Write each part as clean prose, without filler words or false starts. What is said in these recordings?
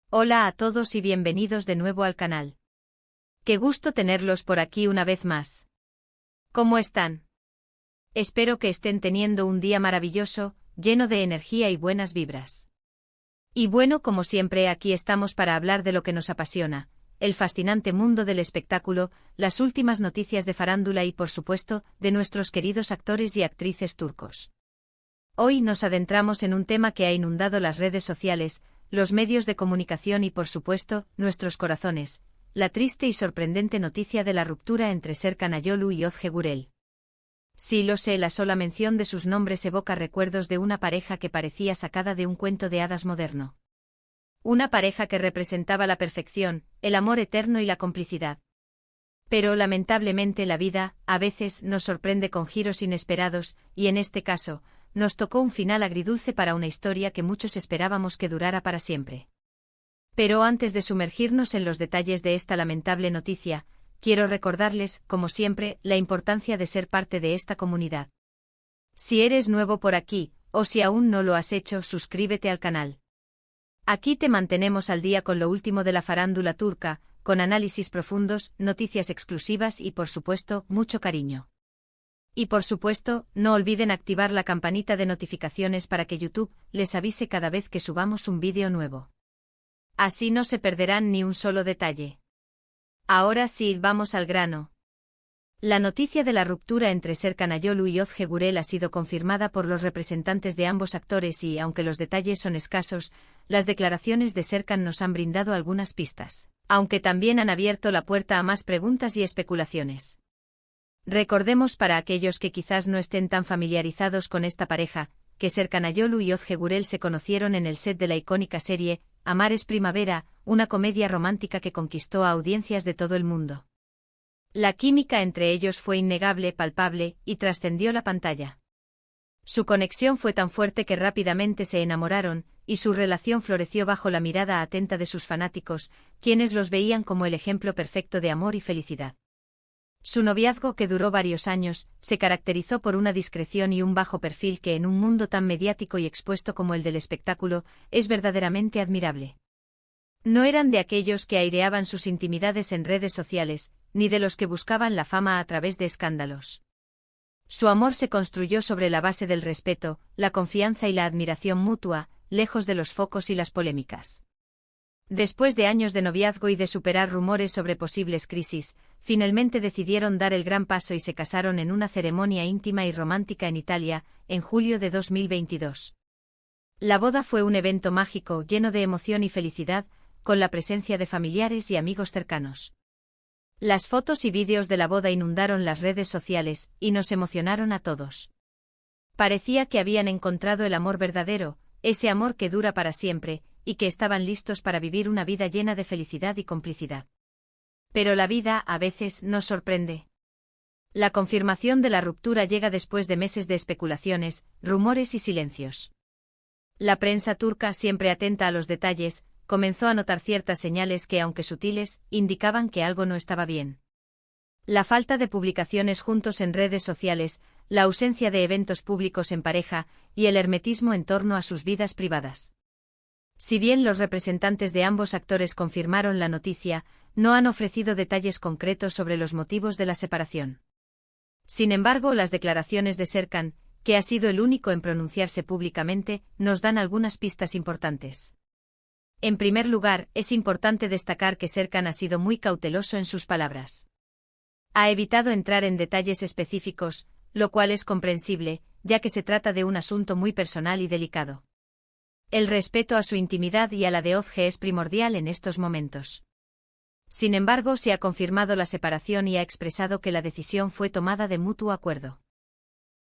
Hola a todos y bienvenidos de nuevo al canal. Qué gusto tenerlos por aquí una vez más. ¿Cómo están? Espero que estén teniendo un día maravilloso, lleno de energía y buenas vibras. Y bueno, como siempre, aquí estamos para hablar de lo que nos apasiona, el fascinante mundo del espectáculo, las últimas noticias de farándula y, por supuesto, de nuestros queridos actores y actrices turcos. Hoy nos adentramos en un tema que ha inundado las redes sociales, los medios de comunicación y, por supuesto, nuestros corazones, la triste y sorprendente noticia de la ruptura entre Serkan Ayolu y Özge Gürel. Sí, lo sé, la sola mención de sus nombres evoca recuerdos de una pareja que parecía sacada de un cuento de hadas moderno. Una pareja que representaba la perfección, el amor eterno y la complicidad. Pero lamentablemente la vida, a veces, nos sorprende con giros inesperados, y en este caso, nos tocó un final agridulce para una historia que muchos esperábamos que durara para siempre. Pero antes de sumergirnos en los detalles de esta lamentable noticia, quiero recordarles, como siempre, la importancia de ser parte de esta comunidad. Si eres nuevo por aquí, o si aún no lo has hecho, suscríbete al canal. Aquí te mantenemos al día con lo último de la farándula turca, con análisis profundos, noticias exclusivas y, por supuesto, mucho cariño. Y por supuesto, no olviden activar la campanita de notificaciones para que YouTube les avise cada vez que subamos un vídeo nuevo. Así no se perderán ni un solo detalle. Ahora sí, vamos al grano. La noticia de la ruptura entre Serkan Ayolu y Özge Gürel ha sido confirmada por los representantes de ambos actores y, aunque los detalles son escasos, las declaraciones de Serkan nos han brindado algunas pistas, aunque también han abierto la puerta a más preguntas y especulaciones. Recordemos, para aquellos que quizás no estén tan familiarizados con esta pareja, que Serkan Ayolu y Özge Gürel se conocieron en el set de la icónica serie Amar es Primavera, una comedia romántica que conquistó a audiencias de todo el mundo. La química entre ellos fue innegable, palpable, y trascendió la pantalla. Su conexión fue tan fuerte que rápidamente se enamoraron, y su relación floreció bajo la mirada atenta de sus fanáticos, quienes los veían como el ejemplo perfecto de amor y felicidad. Su noviazgo, que duró varios años, se caracterizó por una discreción y un bajo perfil que en un mundo tan mediático y expuesto como el del espectáculo, es verdaderamente admirable. No eran de aquellos que aireaban sus intimidades en redes sociales, ni de los que buscaban la fama a través de escándalos. Su amor se construyó sobre la base del respeto, la confianza y la admiración mutua, lejos de los focos y las polémicas. Después de años de noviazgo y de superar rumores sobre posibles crisis, finalmente decidieron dar el gran paso y se casaron en una ceremonia íntima y romántica en Italia, en julio de 2022. La boda fue un evento mágico, lleno de emoción y felicidad, con la presencia de familiares y amigos cercanos. Las fotos y vídeos de la boda inundaron las redes sociales, y nos emocionaron a todos. Parecía que habían encontrado el amor verdadero, ese amor que dura para siempre, y que estaban listos para vivir una vida llena de felicidad y complicidad. Pero la vida, a veces, nos sorprende. La confirmación de la ruptura llega después de meses de especulaciones, rumores y silencios. La prensa turca, siempre atenta a los detalles, comenzó a notar ciertas señales que, aunque sutiles, indicaban que algo no estaba bien. La falta de publicaciones juntos en redes sociales, la ausencia de eventos públicos en pareja, y el hermetismo en torno a sus vidas privadas. Si bien los representantes de ambos actores confirmaron la noticia, no han ofrecido detalles concretos sobre los motivos de la separación. Sin embargo, las declaraciones de Serkan, que ha sido el único en pronunciarse públicamente, nos dan algunas pistas importantes. En primer lugar, es importante destacar que Serkan ha sido muy cauteloso en sus palabras. Ha evitado entrar en detalles específicos, lo cual es comprensible, ya que se trata de un asunto muy personal y delicado. El respeto a su intimidad y a la de Özge es primordial en estos momentos. Sin embargo, se ha confirmado la separación y ha expresado que la decisión fue tomada de mutuo acuerdo.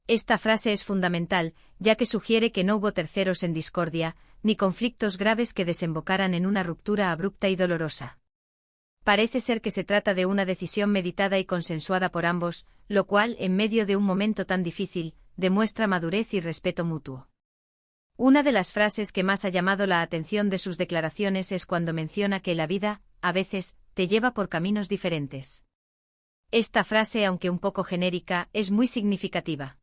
Esta frase es fundamental, ya que sugiere que no hubo terceros en discordia, ni conflictos graves que desembocaran en una ruptura abrupta y dolorosa. Parece ser que se trata de una decisión meditada y consensuada por ambos, lo cual, en medio de un momento tan difícil, demuestra madurez y respeto mutuo. Una de las frases que más ha llamado la atención de sus declaraciones es cuando menciona que la vida, a veces, te lleva por caminos diferentes. Esta frase, aunque un poco genérica, es muy significativa.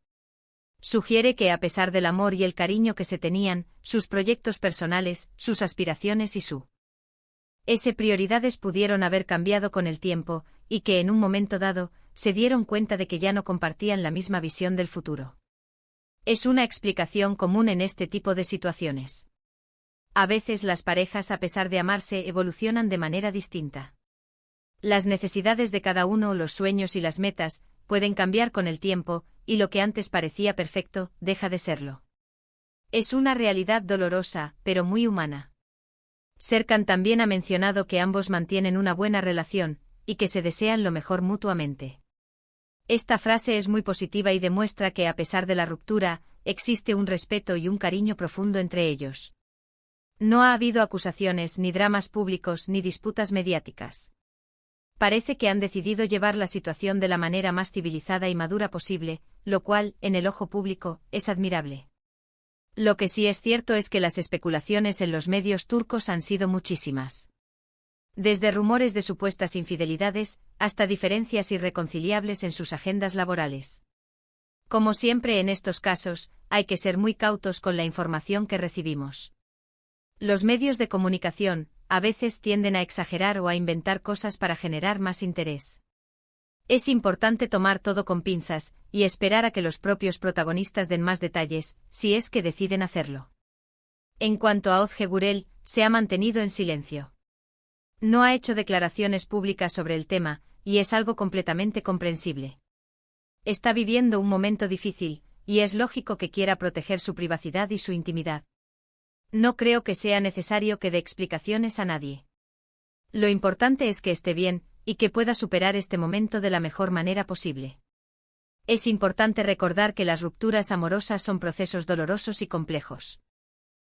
Sugiere que a pesar del amor y el cariño que se tenían, sus proyectos personales, sus aspiraciones y su Esas prioridades pudieron haber cambiado con el tiempo, y que en un momento dado, se dieron cuenta de que ya no compartían la misma visión del futuro. Es una explicación común en este tipo de situaciones. A veces las parejas, a pesar de amarse, evolucionan de manera distinta. Las necesidades de cada uno, los sueños y las metas, pueden cambiar con el tiempo, y lo que antes parecía perfecto, deja de serlo. Es una realidad dolorosa, pero muy humana. Serkan también ha mencionado que ambos mantienen una buena relación, y que se desean lo mejor mutuamente. Esta frase es muy positiva y demuestra que a pesar de la ruptura, existe un respeto y un cariño profundo entre ellos. No ha habido acusaciones, ni dramas públicos, ni disputas mediáticas. Parece que han decidido llevar la situación de la manera más civilizada y madura posible, lo cual, en el ojo público, es admirable. Lo que sí es cierto es que las especulaciones en los medios turcos han sido muchísimas. Desde rumores de supuestas infidelidades, hasta diferencias irreconciliables en sus agendas laborales. Como siempre en estos casos, hay que ser muy cautos con la información que recibimos. Los medios de comunicación, a veces tienden a exagerar o a inventar cosas para generar más interés. Es importante tomar todo con pinzas, y esperar a que los propios protagonistas den más detalles, si es que deciden hacerlo. En cuanto a Özge Gürel, se ha mantenido en silencio. No ha hecho declaraciones públicas sobre el tema, y es algo completamente comprensible. Está viviendo un momento difícil, y es lógico que quiera proteger su privacidad y su intimidad. No creo que sea necesario que dé explicaciones a nadie. Lo importante es que esté bien, y que pueda superar este momento de la mejor manera posible. Es importante recordar que las rupturas amorosas son procesos dolorosos y complejos.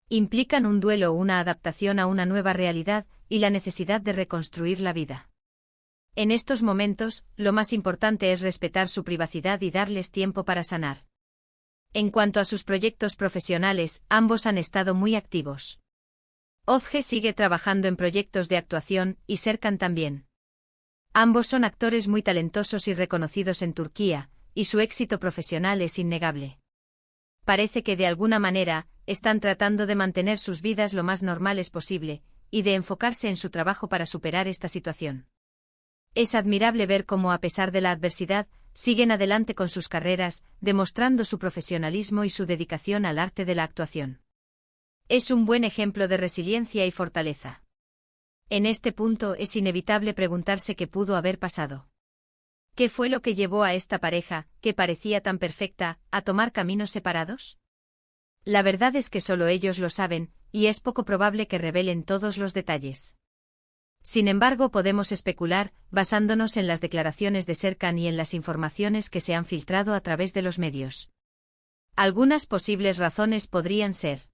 Implican un duelo o una adaptación a una nueva realidad, y la necesidad de reconstruir la vida. En estos momentos, lo más importante es respetar su privacidad y darles tiempo para sanar. En cuanto a sus proyectos profesionales, ambos han estado muy activos. Özge sigue trabajando en proyectos de actuación, y Serkan también. Ambos son actores muy talentosos y reconocidos en Turquía, y su éxito profesional es innegable. Parece que de alguna manera, están tratando de mantener sus vidas lo más normales posible, y de enfocarse en su trabajo para superar esta situación. Es admirable ver cómo, a pesar de la adversidad, siguen adelante con sus carreras, demostrando su profesionalismo y su dedicación al arte de la actuación. Es un buen ejemplo de resiliencia y fortaleza. En este punto es inevitable preguntarse qué pudo haber pasado. ¿Qué fue lo que llevó a esta pareja, que parecía tan perfecta, a tomar caminos separados? La verdad es que solo ellos lo saben, y es poco probable que revelen todos los detalles. Sin embargo, podemos especular, basándonos en las declaraciones de Serkan y en las informaciones que se han filtrado a través de los medios. Algunas posibles razones podrían ser: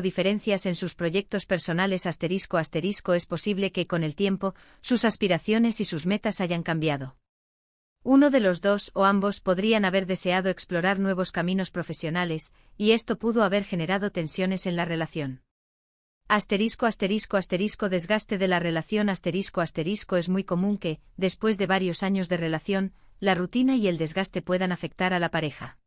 diferencias en sus proyectos personales. Es posible que con el tiempo, sus aspiraciones y sus metas hayan cambiado. Uno de los dos o ambos podrían haber deseado explorar nuevos caminos profesionales, y esto pudo haber generado tensiones en la relación. Desgaste de la relación. Es muy común que, después de varios años de relación, la rutina y el desgaste puedan afectar a la pareja.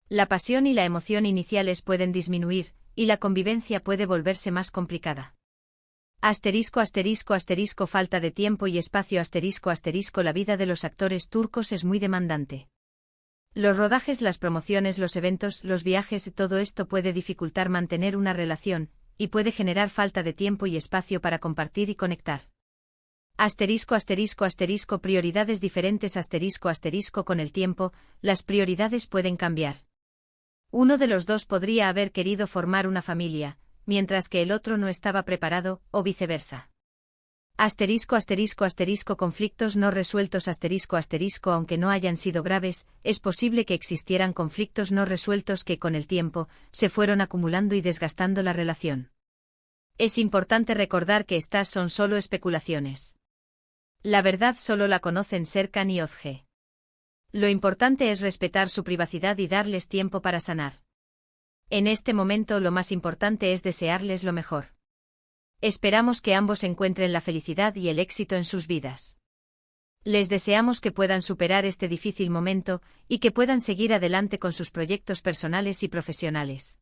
La pasión y la emoción iniciales pueden disminuir, y la convivencia puede volverse más complicada. Falta de tiempo y espacio. La vida de los actores turcos es muy demandante. Los rodajes, las promociones, los eventos, los viajes, todo esto puede dificultar mantener una relación, y puede generar falta de tiempo y espacio para compartir y conectar. Prioridades diferentes. Con el tiempo, las prioridades pueden cambiar. Uno de los dos podría haber querido formar una familia, mientras que el otro no estaba preparado, o viceversa. Conflictos no resueltos. Aunque no hayan sido graves, es posible que existieran conflictos no resueltos que con el tiempo, se fueron acumulando y desgastando la relación. Es importante recordar que estas son solo especulaciones. La verdad solo la conocen Serkan y Özge. Lo importante es respetar su privacidad y darles tiempo para sanar. En este momento lo más importante es desearles lo mejor. Esperamos que ambos encuentren la felicidad y el éxito en sus vidas. Les deseamos que puedan superar este difícil momento, y que puedan seguir adelante con sus proyectos personales y profesionales.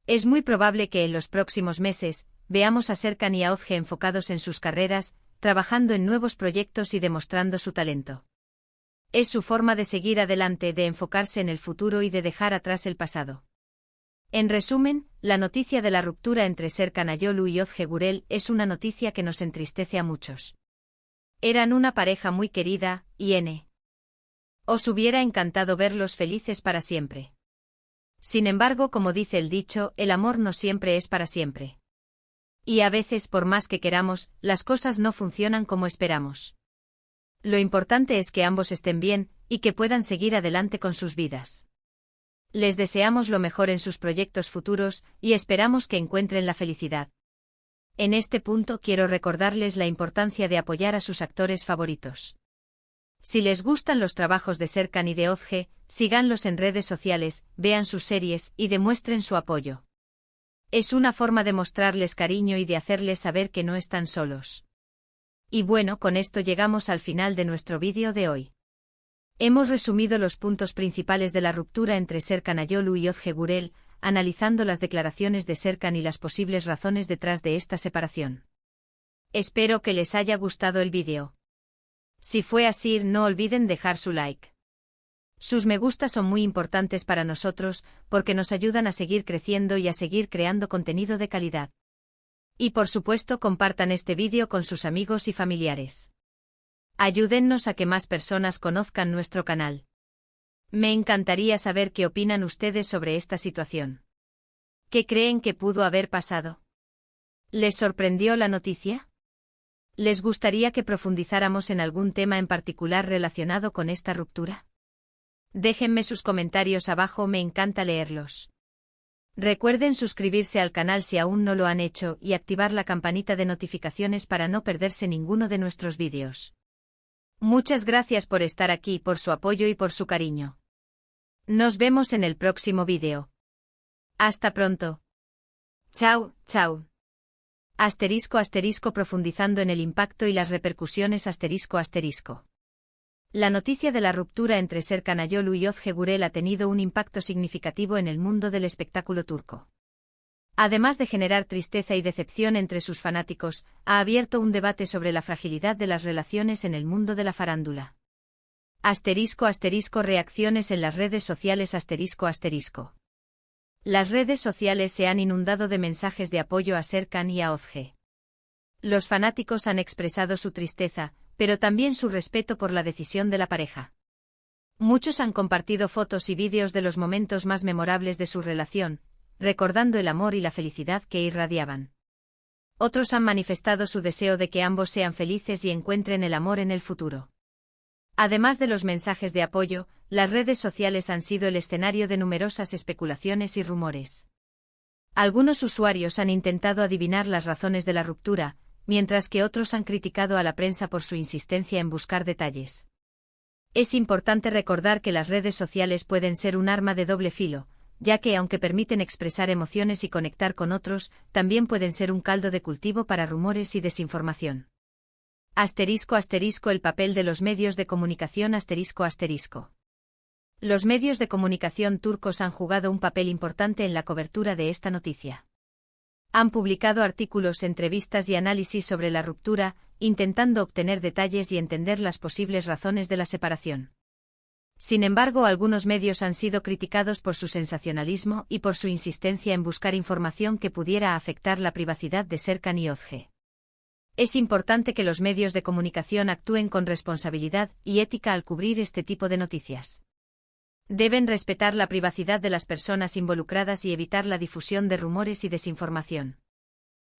Es muy probable que en los próximos meses, veamos a Serkan y a Özge enfocados en sus carreras, trabajando en nuevos proyectos y demostrando su talento. Es su forma de seguir adelante, de enfocarse en el futuro y de dejar atrás el pasado. En resumen, la noticia de la ruptura entre Serkan Ayolu y Özge Gürel es una noticia que nos entristece a muchos. Eran una pareja muy querida, y os hubiera encantado verlos felices para siempre. Sin embargo, como dice el dicho, el amor no siempre es para siempre. Y a veces, por más que queramos, las cosas no funcionan como esperamos. Lo importante es que ambos estén bien, y que puedan seguir adelante con sus vidas. Les deseamos lo mejor en sus proyectos futuros, y esperamos que encuentren la felicidad. En este punto quiero recordarles la importancia de apoyar a sus actores favoritos. Si les gustan los trabajos de Serkan y de Özge, síganlos en redes sociales, vean sus series y demuestren su apoyo. Es una forma de mostrarles cariño y de hacerles saber que no están solos. Y bueno, con esto llegamos al final de nuestro vídeo de hoy. Hemos resumido los puntos principales de la ruptura entre Serkan Ayolu y Özge Gürel, analizando las declaraciones de Serkan y las posibles razones detrás de esta separación. Espero que les haya gustado el vídeo. Si fue así, no olviden dejar su like. Sus me gusta son muy importantes para nosotros, porque nos ayudan a seguir creciendo y a seguir creando contenido de calidad. Y por supuesto, compartan este vídeo con sus amigos y familiares. Ayúdennos a que más personas conozcan nuestro canal. Me encantaría saber qué opinan ustedes sobre esta situación. ¿Qué creen que pudo haber pasado? ¿Les sorprendió la noticia? ¿Les gustaría que profundizáramos en algún tema en particular relacionado con esta ruptura? Déjenme sus comentarios abajo, me encanta leerlos. Recuerden suscribirse al canal si aún no lo han hecho y activar la campanita de notificaciones para no perderse ninguno de nuestros vídeos. Muchas gracias por estar aquí, por su apoyo y por su cariño. Nos vemos en el próximo vídeo. Hasta pronto. Chao, chao. *** profundizando en el impacto y las repercusiones ***. La noticia de la ruptura entre Serkan Ayolu y Özge Gürel ha tenido un impacto significativo en el mundo del espectáculo turco. Además de generar tristeza y decepción entre sus fanáticos, ha abierto un debate sobre la fragilidad de las relaciones en el mundo de la farándula. *** reacciones en las redes sociales ***. Las redes sociales se han inundado de mensajes de apoyo a Serkan y a Özge. Los fanáticos han expresado su tristeza, pero también su respeto por la decisión de la pareja. Muchos han compartido fotos y vídeos de los momentos más memorables de su relación, recordando el amor y la felicidad que irradiaban. Otros han manifestado su deseo de que ambos sean felices y encuentren el amor en el futuro. Además de los mensajes de apoyo, las redes sociales han sido el escenario de numerosas especulaciones y rumores. Algunos usuarios han intentado adivinar las razones de la ruptura, mientras que otros han criticado a la prensa por su insistencia en buscar detalles. Es importante recordar que las redes sociales pueden ser un arma de doble filo, ya que aunque permiten expresar emociones y conectar con otros, también pueden ser un caldo de cultivo para rumores y desinformación. *** El papel de los medios de comunicación ***. Los medios de comunicación turcos han jugado un papel importante en la cobertura de esta noticia. Han publicado artículos, entrevistas y análisis sobre la ruptura, intentando obtener detalles y entender las posibles razones de la separación. Sin embargo, algunos medios han sido criticados por su sensacionalismo y por su insistencia en buscar información que pudiera afectar la privacidad de Serkan y Özge. Es importante que los medios de comunicación actúen con responsabilidad y ética al cubrir este tipo de noticias. Deben respetar la privacidad de las personas involucradas y evitar la difusión de rumores y desinformación.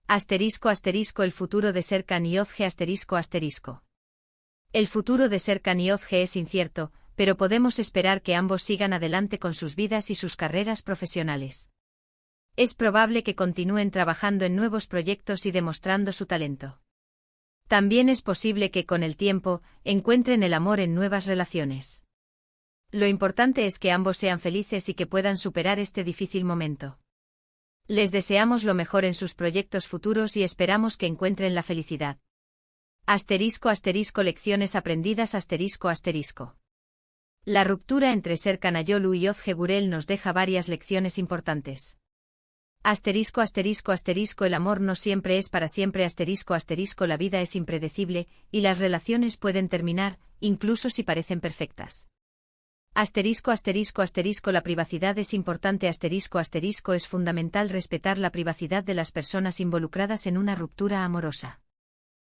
*** El futuro de Serkan y Özge ***. El futuro de Serkan y Özge es incierto, pero podemos esperar que ambos sigan adelante con sus vidas y sus carreras profesionales. Es probable que continúen trabajando en nuevos proyectos y demostrando su talento. También es posible que con el tiempo, encuentren el amor en nuevas relaciones. Lo importante es que ambos sean felices y que puedan superar este difícil momento. Les deseamos lo mejor en sus proyectos futuros y esperamos que encuentren la felicidad. *** Lecciones aprendidas ***. La ruptura entre Serkan Ayolu y Özge Gürel nos deja varias lecciones importantes. Asterisco asterisco asterisco el amor no siempre es para siempre asterisco asterisco la vida es impredecible, y las relaciones pueden terminar, incluso si parecen perfectas. Asterisco asterisco asterisco la privacidad es importante asterisco asterisco es fundamental respetar la privacidad de las personas involucradas en una ruptura amorosa.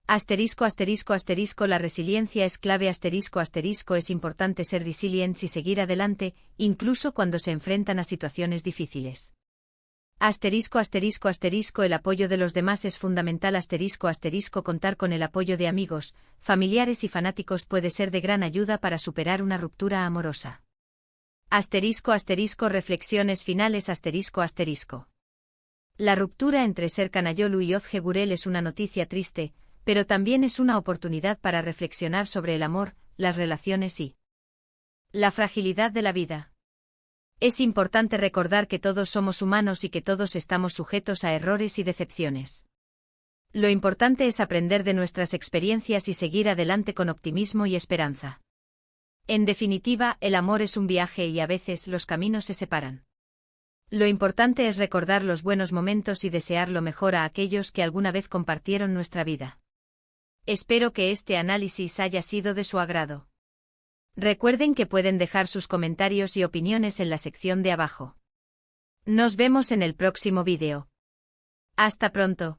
Asterisco asterisco asterisco la resiliencia es clave asterisco asterisco es importante ser resilientes y seguir adelante, incluso cuando se enfrentan a situaciones difíciles. Asterisco asterisco asterisco el apoyo de los demás es fundamental asterisco asterisco contar con el apoyo de amigos, familiares y fanáticos puede ser de gran ayuda para superar una ruptura amorosa. Asterisco asterisco reflexiones finales asterisco asterisco. La ruptura entre Serkan Ayolu y Ozge Gürel es una noticia triste, pero también es una oportunidad para reflexionar sobre el amor, las relaciones y la fragilidad de la vida. Es importante recordar que todos somos humanos y que todos estamos sujetos a errores y decepciones. Lo importante es aprender de nuestras experiencias y seguir adelante con optimismo y esperanza. En definitiva, el amor es un viaje y a veces los caminos se separan. Lo importante es recordar los buenos momentos y desear lo mejor a aquellos que alguna vez compartieron nuestra vida. Espero que este análisis haya sido de su agrado. Recuerden que pueden dejar sus comentarios y opiniones en la sección de abajo. Nos vemos en el próximo vídeo. Hasta pronto.